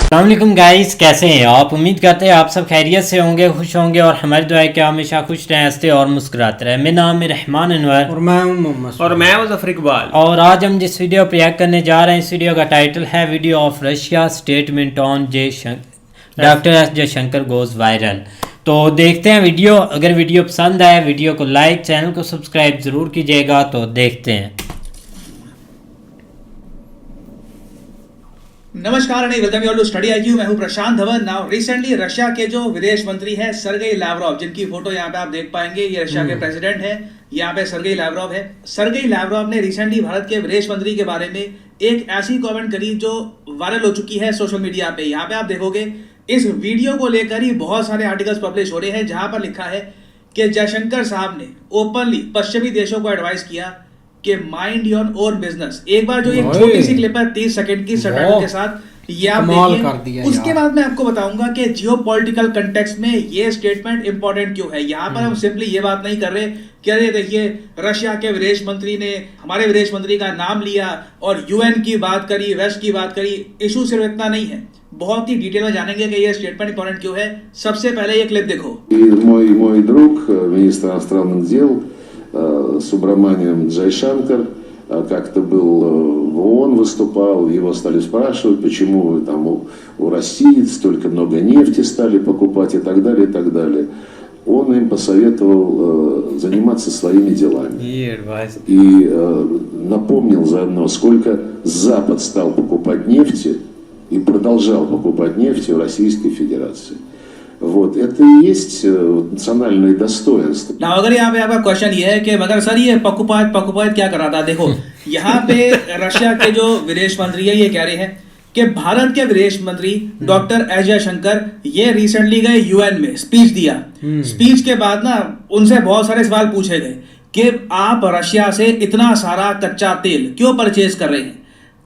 अस्सलामुअलैकुम गाइस, कैसे हैं आप? उम्मीद करते हैं आप सब खैरियत से होंगे, खुश होंगे और हमारी दुआ है कि हमेशा खुश रहें, हंसते और मुस्कुराते रहें। मेरा नाम है रहमान अनवर और मैं हूं मोहम्मद और मैं मुजफ्फर इकबाल। और आज हम जिस वीडियो पर रिएक्ट करने जा रहे हैं, इस वीडियो का टाइटल है video of Russia statement on doctor S Jaishankar goes viral. तो देखते हैं वीडियो। अगर वीडियो पसंद आए वीडियो को लाइक, चैनल को सब्सक्राइब ज़रूर कीजिएगा। तो देखते हैं। नमस्कार, welcome you all to study IQ. मैं हूं Prashant Dhawan. Now recently Russia के जो विदेश मंत्री हैं सर्गेई लावरोव, जिनकी फोटो यहाँ पे आप देख पाएंगे, ये रशिया के प्रेसिडेंट हैं। यहाँ पे सर्गेई लावरोव है। सर्गेई लावरोव ने रिसेंटली भारत के विदेश मंत्री के बारे में एक ऐसी कमेंट करी जो वायरल हो चुकी है सोशल मीडिया पे। यहाँ पे आप देखोगे इस वीडियो को लेकर ही बहुत सारे आर्टिकल्स पब्लिश हो रहे हैं, जहां पर लिखा है कि जयशंकर साहब ने ओपनली पश्चिमी देशों को एडवाइस किया कि माइंड योर ओन बिजनेस। एक बार जो ये छोटी सी क्लिप है 30 सेकंड की सबटाइटल के साथ, ये आप देखिए। उसके बाद मैं आपको बताऊंगा कि जियोपॉलिटिकल कंटेक्स्ट में ये स्टेटमेंट इंपॉर्टेंट क्यों है। यहाँ पर हम सिंपली ये बात नहीं कर रहे कि अरे देखिए रशिया के विदेश मंत्री ने हमारे विदेश मंत्री का नाम लिया और यूएन की बात करी, वेस्ट की बात करी। इशू सिर्फ इतना नहीं है, बहुत ही डिटेल में जानेंगे कि ये स्टेटमेंट इंपॉर्टेंट क्यों है। सबसे पहले ये क्लिप देखो। Мой друг, министр иностранных дел Субраманиан Джайшанкар, как-то был в ООН, выступал, его стали спрашивать, почему там у России столько много нефти стали покупать и так далее, и так далее. Он им посоветовал заниматься своими делами. И напомнил заодно, сколько Запад стал покупать нефти и продолжал покупать нефть в Российской Федерации. Вот, это и есть национальное достоинство. ना अगर यहाँ पे आपका क्वेश्चन ये है कि मगर सर ये पकुपात क्या कर रहा था, देखो यहाँ पे रशिया के जो विदेश मंत्री है ये कह रहे हैं कि भारत के विदेश मंत्री डॉक्टर एस जयशंकर ये रिसेंटली गए यूएन में स्पीच दिया। स्पीच के बाद ना उनसे बहुत सारे सवाल पूछे गए कि आप रशिया से इतना सारा कच्चा तेल क्यों परचेज कर रहे हैं।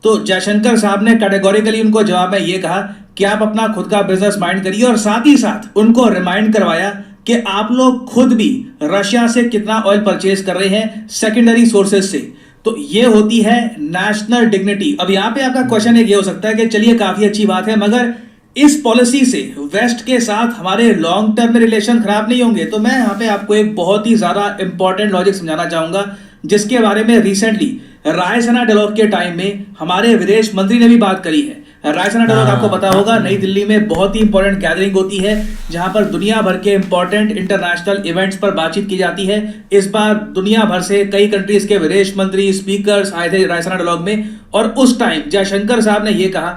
तो जयशंकर साहब ने कैटेगोरिकली उनको जवाब में ये कहा कि आप अपना खुद का बिजनेस माइंड करिए, और साथ ही साथ उनको रिमाइंड करवाया कि आप लोग खुद भी रशिया से कितना ऑयल परचेज कर रहे हैं सेकेंडरी सोर्सेज से। तो ये होती है नेशनल डिग्निटी। अब यहाँ पे आपका क्वेश्चन एक ये हो सकता है कि चलिए काफी अच्छी बात है, मगर इस पॉलिसी से वेस्ट के साथ हमारे लॉन्ग टर्म में रिलेशन खराब नहीं होंगे। तो मैं यहाँ पे आपको एक बहुत ही ज्यादा इंपॉर्टेंट लॉजिक समझाना चाहूंगा, जिसके बारे में रिसेंटली रायसीना डायलॉग के टाइम में हमारे विदेश मंत्री ने भी बात करी है। रायसीना डायलॉग आपको पता होगा, नई दिल्ली में बहुत ही इंपॉर्टेंट गैदरिंग होती है जहां पर दुनिया भर के इंपॉर्टेंट इंटरनेशनल इवेंट्स पर बातचीत की जाती है। इस बार दुनिया भर से कई कंट्रीज के विदेश मंत्री, स्पीकर्स आए थे रायसीना डायलॉग में, और उस टाइम जयशंकर साहब ने यह कहा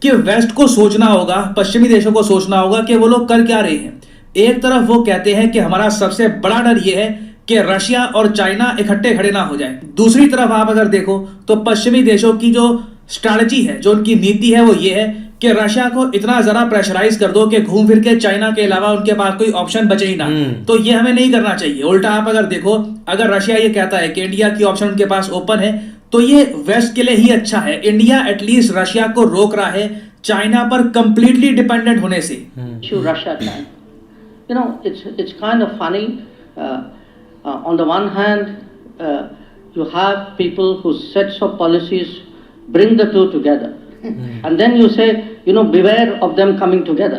कि वेस्ट को सोचना होगा, पश्चिमी देशों को सोचना होगा कि वो लोग कर क्या रहे हैं। एक तरफ वो कहते हैं कि हमारा सबसे बड़ा डर यह है कि रशिया और चाइना इकट्ठे खड़े ना हो जाएं। दूसरी तरफ आप अगर देखो तो पश्चिमी देशों की जो स्ट्रैटेजी है, जो उनकी नीति है, वो ये है कि रशिया को इतना जरा प्रेशराइज कर दो कि घूम फिर के चाइना के अलावा उनके पास कोई ऑप्शन बचे ही ना। तो ये हमें नहीं करना चाहिए। उल्टा आप अगर देखो, अगर रशिया ये कहता है कि इंडिया की ऑप्शन उनके पास ओपन है, तो ये वेस्ट के लिए ही अच्छा है। इंडिया एटलीस्ट रशिया को रोक रहा है चाइना पर कंप्लीटली डिपेंडेंट होने से। It's kind of funny. On the one hand, you have people whose sets of policies bring the two together, and then you say, beware of them coming together.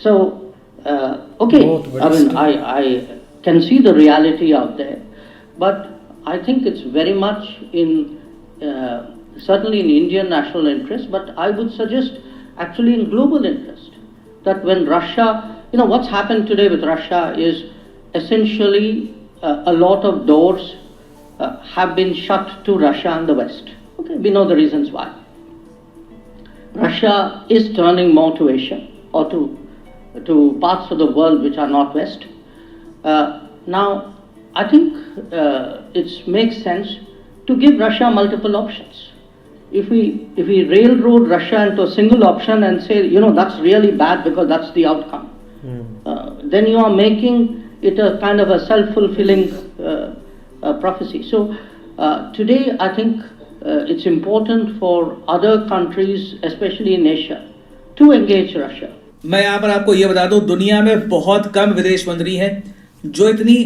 So, okay, I mean, I can see the reality out there, but I think it's very much in certainly in Indian national interest, but I would suggest actually in global interest, that when Russia, what's happened today with Russia is essentially a lot of doors have been shut to Russia and the West. Okay, we know the reasons why. Russia is turning more to Asia or to parts of the world which are not West. Now, I think it makes sense to give Russia multiple options. If we railroad Russia into a single option and say, that's really bad because that's the outcome, then you are making it a kind of a self-fulfilling prophecy. So today I think it's important for other countries, especially in Asia, to engage Russia. मैं यहाँ पर आपको ये बता दूं, दुनिया में बहुत कम विदेश मंत्री हैं जो इतनी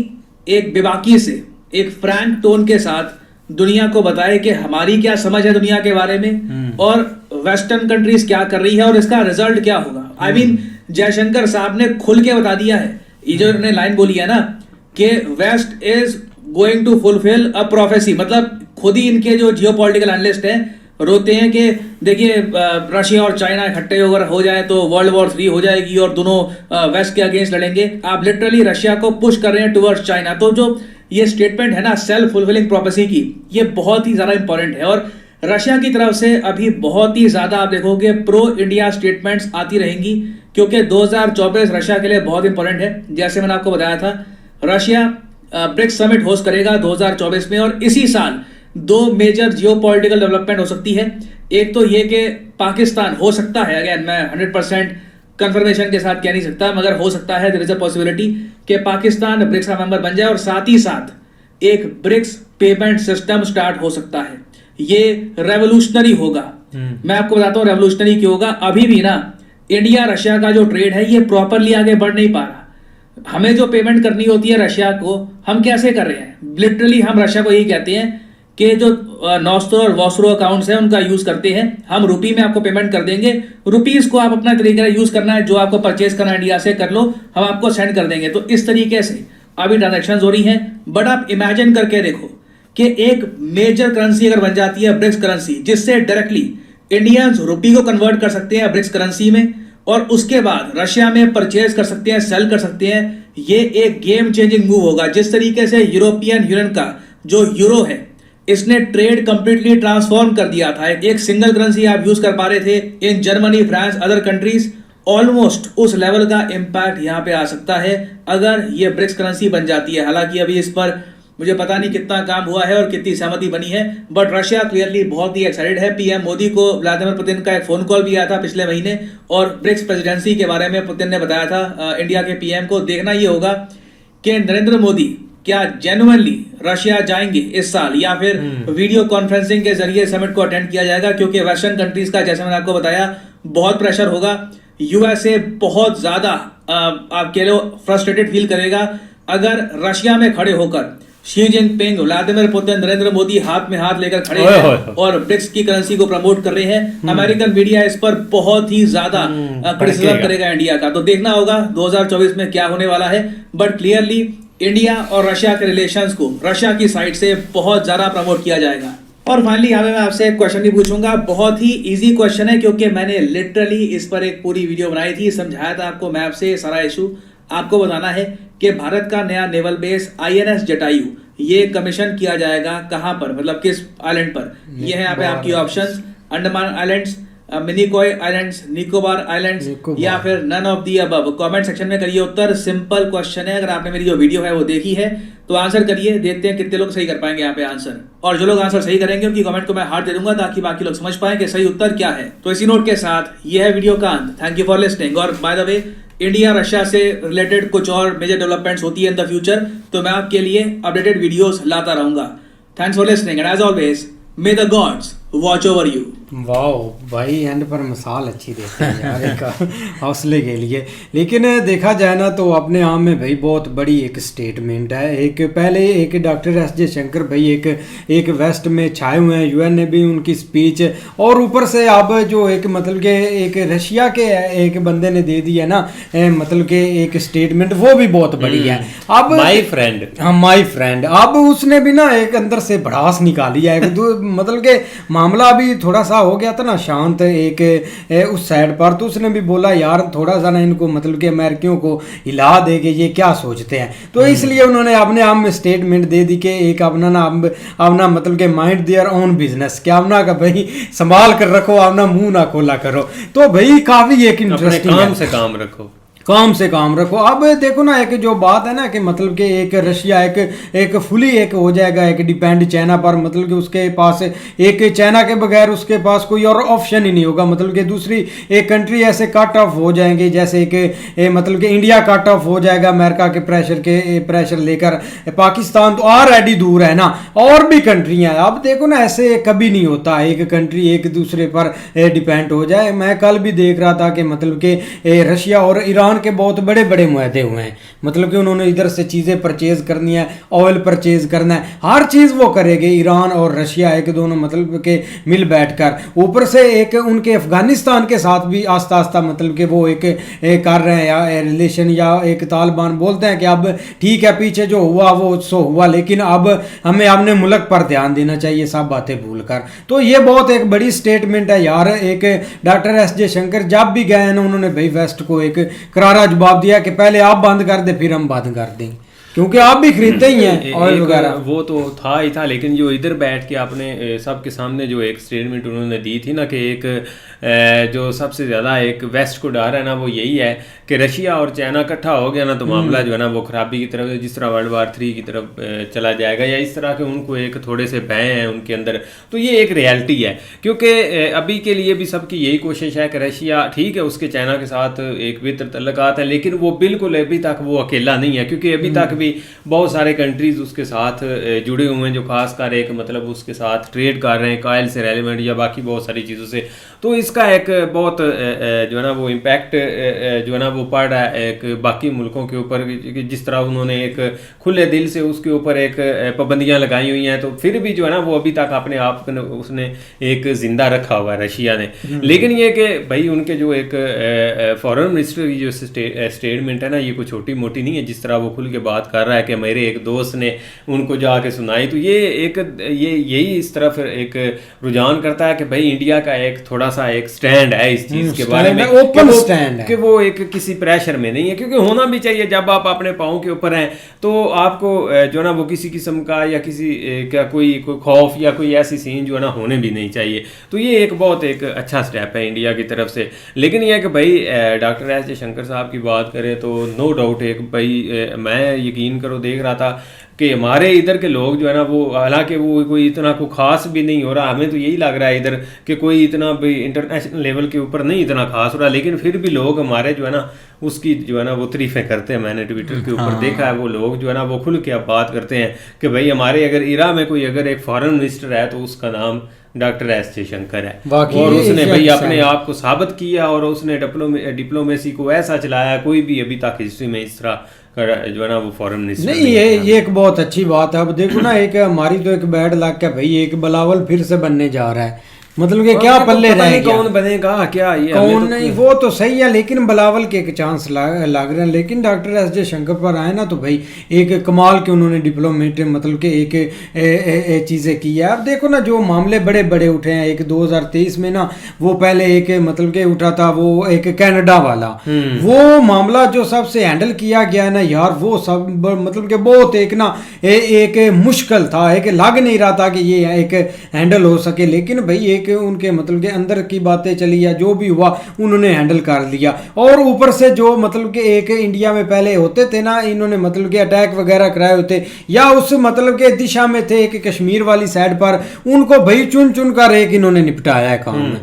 एक बेबाकी से एक फ्रैंक टोन के साथ दुनिया को बताए कि हमारी क्या समझ है दुनिया के बारे में और वेस्टर्न कंट्रीज क्या कर रही है और इसका रिजल्ट क्या होगा। आई मीन जयशंकर साहब ने खुल के बता दिया है, ये जो उन्होंने लाइन बोली है ना कि west is going to fulfil a prophecy, मतलब खुद ही इनके जो जियोपॉलिटिकल एनालिस्ट हैं रोते हैं कि देखिए रशिया और चाइना इकट्ठे अगर हो जाए तो वर्ल्ड वॉर 3 हो जाएगी और दोनों वेस्ट के अगेंस्ट लड़ेंगे। आप लिटरली रशिया को पुश कर रहे हैं टुवर्ड्स चाइना। तो जो ये स्टेटमेंट है ना सेल्फ फुलफिलिंग प्रोफेसी की, ये बहुत ही ज्यादा इंपॉर्टेंट है और रशिया की तरफ से अभी बहुत ही ज्यादा आप देखोगे प्रो इंडिया स्टेटमेंट्स आती रहेंगी क्योंकि 2024 रशिया के लिए बहुत इंपॉर्टेंट है। जैसे मैंने आपको बताया था रशिया ब्रिक्स समिट होस्ट करेगा 2024 में और इसी साल 2 मेजर जियोपॉलिटिकल डेवलपमेंट हो सकती है। एक तो ये कि पाकिस्तान हो सकता है, अगेन मैं 100% कंफर्मेशन के साथ कह नहीं सकता मगर हो सकता है, देयर इज अ पॉसिबिलिटी कि पाकिस्तान ब्रिक्स का मेंबर बन जाए और साथ ही साथ एक ब्रिक्स पेमेंट सिस्टम स्टार्ट हो सकता है। ये रेवोल्यूशनरी होगा। मैं आपको बताता हूँ रेवोल्यूशनरी क्यों होगा। अभी भी ना इंडिया रशिया का जो ट्रेड है ये प्रॉपरली आगे बढ़ नहीं पा रहा। हमें जो पेमेंट करनी होती है रशिया को हम कैसे कर रहे हैं, लिटरली हम रशिया को यही कहते हैं कि जो नॉस्ट्रो और वॉस्ट्रो अकाउंट्स हैं उनका यूज करते हैं, हम रुपी में आपको पेमेंट कर देंगे, रुपीज को आप अपना तरीके से यूज करना है, जो आपको परचेज करना है इंडिया से कर लो, हम आपको सेंड कर देंगे। तो इस तरीके से अभी ट्रांजेक्शन हो रही हैं। बट आप इमेजिन करके देखो कि एक मेजर करेंसी अगर बन जाती है ब्रिक्स करेंसी, जिससे डायरेक्टली इंडियंस रुपी को कन्वर्ट कर सकते हैं ब्रिक्स करेंसी में और उसके बाद रशिया में परचेज कर सकते हैं, सेल कर सकते हैं। ये एक गेम चेंजिंग मूव होगा। जिस तरीके से यूरोपियन यूनियन का जो यूरो है इसने ट्रेड कंप्लीटली ट्रांसफॉर्म कर दिया था, एक सिंगल करेंसी आप यूज कर पा रहे थे in Germany, France, other countries, almost उस लेवल का इंपैक्ट यहाँ पे आ सकता है अगर ये ब्रिक्स करेंसी बन जाती है। हालांकि अभी इस पर मुझे पता नहीं कितना काम हुआ है और कितनी सहमति बनी है, बट रशिया क्लियरली बहुत ही एक्साइटेड है। पीएम मोदी को व्लादिमीर पुतिन का एक फोन कॉल भी आया था पिछले महीने और ब्रिक्स प्रेसिडेंसी के बारे में पुतिन ने बताया था इंडिया के पीएम को। देखना ये होगा कि नरेंद्र मोदी क्या जेन्युइनली रशिया जाएंगे इस साल या फिर वीडियो कॉन्फ्रेंसिंग के जरिए समिट को अटेंड किया जाएगा, क्योंकि वेस्टर्न कंट्रीज का जैसे मैंने आपको बताया बहुत प्रेशर होगा। यूएसए बहुत ज्यादा आप कह लो फ्रस्ट्रेटेड फील करेगा अगर रशिया में खड़े होकर Xi Jinping, Vladimir Putin, Narendra Modi हाथ में हाथ लेकर खड़े हैं और ब्रिक्स की करेंसी को प्रमोट कर रहे हैं। अमेरिकन मीडिया इस पर बहुत ही ज्यादा क्रिटिसिज्म करेगा इंडिया का। तो देखना होगा 2024 में क्या होने वाला है, बट क्लियरली इंडिया और रशिया के रिलेशंस को रशिया की साइड से बहुत ज्यादा प्रमोट किया जाएगा। और फाइनली यहाँ पे मैं आपसे एक क्वेश्चन भी पूछूंगा, बहुत ही इजी क्वेश्चन है क्योंकि मैंने लिटरली इस पर एक पूरी वीडियो बनाई थी, समझाया था आपको मैप से सारा इशू। आपको बताना है कि भारत का नया नेवल बेस INS जटायु ये कमीशन किया जाएगा कहां पर, मतलब किस आइलैंड पर। ये है यहाँ पे आपकी options, Andaman islands, Minicoy islands, Nicobar islands या फिर none of the above. Comment section में करिए उत्तर, सिंपल क्वेश्चन है। अगर आपने मेरी जो वीडियो है वो देखी है तो आंसर करिए, देखते हैं कितने लोग सही कर पाएंगे यहाँ पे आंसर। और जो लोग आंसर सही करेंगे उनकी कमेंट को मैं हार्ट दे दूंगा ताकि बाकी लोग समझ पाए कि सही उत्तर क्या है। तो इसी नोट के साथ ये है वीडियो का अंत। Thank you for listening. और by the way India Russia से रिलेटेड कुछ और मेजर डेवलपमेंट्स होती है इन द फ्यूचर तो मैं आपके लिए अपडेटेड वीडियोस लाता रहूंगा। Thanks for listening and as always may the gods watch over you. Wow भाई, एंड पर मिसाल अच्छी देते हैं यार एक हौसले के लिए। लेकिन देखा जाए ना तो अपने आप में भाई बहुत बड़ी एक स्टेटमेंट है। एक पहले एक डॉक्टर एस जयशंकर भाई एक वेस्ट में छाए हुए हैं, यूएन ने भी उनकी स्पीच, और ऊपर से अब जो एक मतलब के एक रशिया के एक बंदे ने दे दी है ना मतलब के एक स्टेटमेंट, वो भी बहुत बड़ी है। अब माई फ्रेंड, हाँ माई फ्रेंड, अब उसने भी ना एक अंदर से भड़ास निकाली है। मतलब के मामला अभी थोड़ा सा हो गया था ना शांत एक उस साइड पर, तो उसने भी बोला यार थोड़ा सा ना इनको मतलब कि अमेरिकियों को हिला दे के ये क्या सोचते हैं। तो इसलिए उन्होंने अपने आप में स्टेटमेंट दे दी कि एक अपना मतलब कि माइंड देयर ओन बिजनेस, क्या अपना का भाई संभाल कर रखो, अपना मुंह ना खोला करो। तो भाई काफी एक इंटरेस्टिंग, काम से काम रखो, काम से काम रखो। अब देखो ना एक जो बात है ना कि मतलब कि एक रशिया एक फुली एक हो जाएगा एक डिपेंड चाइना पर, मतलब कि उसके पास एक चाइना के बगैर उसके पास कोई और ऑप्शन ही नहीं होगा। मतलब कि दूसरी एक कंट्री ऐसे कट ऑफ हो जाएंगे जैसे कि मतलब कि इंडिया कट ऑफ हो जाएगा अमेरिका के प्रेशर लेकर। पाकिस्तान तो ऑलरेडी दूर है ना, और भी कंट्रियां। अब देखो ना ऐसे कभी नहीं होता एक कंट्री एक दूसरे पर डिपेंड हो जाए। मैं कल भी देख रहा था कि मतलब कि रशिया और ईरान ईरान के बहुत बड़े बड़े मुआहदे हुए हैं, मतलब कि उन्होंने इधर से चीज़ें परचेज करनी है, ऑयल परचेज करना है, हर चीज़ वो करेंगे ईरान और रशिया एक दोनों मतलब के मिल बैठकर। ऊपर से एक उनके अफगानिस्तान के साथ भी आस्ता आस्ता मतलब कि वो एक कर रहे हैं या रिलेशन, या एक तालिबान बोलते हैं कि अब ठीक है पीछे जो हुआ वो सो हुआ, लेकिन अब हमें अपने मुल्क पर ध्यान देना चाहिए सब बातें भूलकर। तो ये बहुत एक बड़ी स्टेटमेंट है यार। एक डॉक्टर एस जयशंकर जब भी गए ना उन्होंने भाई वेस्ट को एक करारा जवाब दिया कि पहले आप बंद कर दे फिर हम बंद कर देंगे, क्योंकि आप भी खरीदते ही हैं ऑयल वगैरह। वो तो था ही था, लेकिन जो इधर बैठ के आपने सबके सामने जो एक स्टेटमेंट उन्होंने दी थी ना कि एक जो सबसे ज़्यादा एक वेस्ट को डर है ना वो यही है कि रशिया और चाइना इकट्ठा हो गया ना तो मामला जो है ना वो खराबी की तरफ, जिस तरह वर्ल्ड वार 3 की तरफ चला जाएगा, या इस तरह के उनको एक थोड़े से भय हैं उनके अंदर। तो ये एक रियलिटी है, क्योंकि अभी के लिए भी सबकी यही कोशिश है कि रशिया ठीक है उसके चाइना के साथ एक बेहतर तल्लुकात है, लेकिन वो बिल्कुल अभी तक वो अकेला नहीं है, क्योंकि अभी तक भी बहुत सारे कंट्रीज उसके साथ जुड़े हुए हैं जो खासकर एक मतलब उसके साथ ट्रेड कर रहे हैं, ऑयल से रेलिवेंट या बाकी बहुत सारी चीज़ों से। तो इसका एक बहुत जो है ना वो इम्पैक्ट जो है ना वो पड़ रहा है एक बाकी मुल्कों के ऊपर, जिस तरह उन्होंने एक खुले दिल से उसके ऊपर एक पाबंदियां लगाई हुई हैं, तो फिर भी जो है ना वो अभी तक अपने आप को उसने एक जिंदा रखा हुआ है रशिया ने। लेकिन ये कि भाई उनके जो एक फॉरेन मिनिस्टर की जो स्टेटमेंट है ना ये कोई छोटी मोटी नहीं है, जिस तरह वो खुल के बात कर रहा है कि मेरे एक दोस्त ने उनको जाके सुनाई, तो ये यही इस तरफ एक रुझान करता है कि भाई इंडिया का एक थोड़ा सा एक स्टैंड है इस चीज के बारे में, ओपन स्टैंड है कि वो एक किसी प्रेशर में नहीं है, क्योंकि होना भी चाहिए। जब आप अपने पाँव के ऊपर हैं तो आपको जो ना वो किसी किस्म का या किसी का कोई खौफ या कोई ऐसी सीन जो है ना होने भी नहीं चाहिए। तो ये एक बहुत एक अच्छा स्टेप है इंडिया की तरफ से। लेकिन यह कि भाई डॉक्टर एस जयशंकर साहब की बात करें तो नो डाउट एक भाई मैं यकीन करो देख रहा था कि हमारे इधर के लोग जो है ना वो हालांकि वो कोई इतना को खास भी नहीं हो रहा, हमें तो यही लग रहा है इधर कि कोई इतना भी इंटरनेशनल लेवल के ऊपर नहीं इतना खास हो रहा, लेकिन फिर भी लोग हमारे जो है ना उसकी जो है ना वो तारीफें करते हैं। मैंने ट्विटर के ऊपर देखा है वो लोग जो है ना वो खुल के अब बात करते हैं कि भाई हमारे अगर ईरान में कोई अगर एक फॉरेन मिनिस्टर है तो उसका नाम डॉक्टर एस जयशंकर है, और उसने भाई अपने आप को साबित किया और उसने डिप्लोमेसी को ऐसा चलाया, कोई भी अभी तक हिस्ट्री में इस तरह जो है ना वो फॉरेन मिनिस्टर नहीं। ये एक बहुत अच्छी बात है। अब देखो ना एक हमारी तो एक बैड लक है भाई, एक बिलावल फिर से बनने जा रहा है, मतलब कि क्या पल्ले रह गया, कौन बनेगा क्या ये कौन तो नहीं, वो तो सही है, लेकिन बिलावल के एक चांस लग रहे हैं। लेकिन डॉक्टर एस जयशंकर पर आए ना तो भाई एक कमाल के उन्होंने डिप्लोमेट मतलब के एक चीज़ें की है। अब देखो ना जो मामले बड़े बड़े उठे हैं, एक 2023 में ना वो पहले एक मतलब के उठा था वो एक कनाडा वाला, वो मामला जो सबसे हैंडल किया गया ना यार, वो सब मतलब के बहुत एक ना एक मुश्किल था, एक लग नहीं रहा था कि ये एक हैंडल हो सके। लेकिन भाई एक उनके मतलब के अंदर की बातें चली या जो भी हुआ उन्होंने हैंडल कर लिया। और ऊपर से जो मतलब के एक इंडिया में पहले होते थे ना इन्होंने मतलब के अटैक वगैरह कराए होते या उस मतलब के दिशा में थे एक कश्मीर वाली साइड पर, उनको भाई चुन चुन कर एक इन्होंने निपटाया है काम में।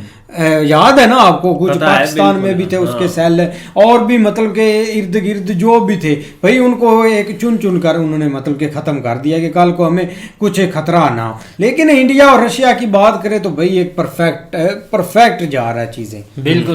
याद है ना आपको, कुछ पाकिस्तान में भी थे उसके सेल, और भी मतलब के इर्द गिर्द जो भी थे भाई उनको एक चुन चुन कर उन्होंने मतलब के ख़त्म कर दिया कि कल को हमें कुछ खतरा ना हो। लेकिन इंडिया और रशिया की बात करें तो भाई एक परफेक्ट जा रहा है चीज़ें, बिल्कुल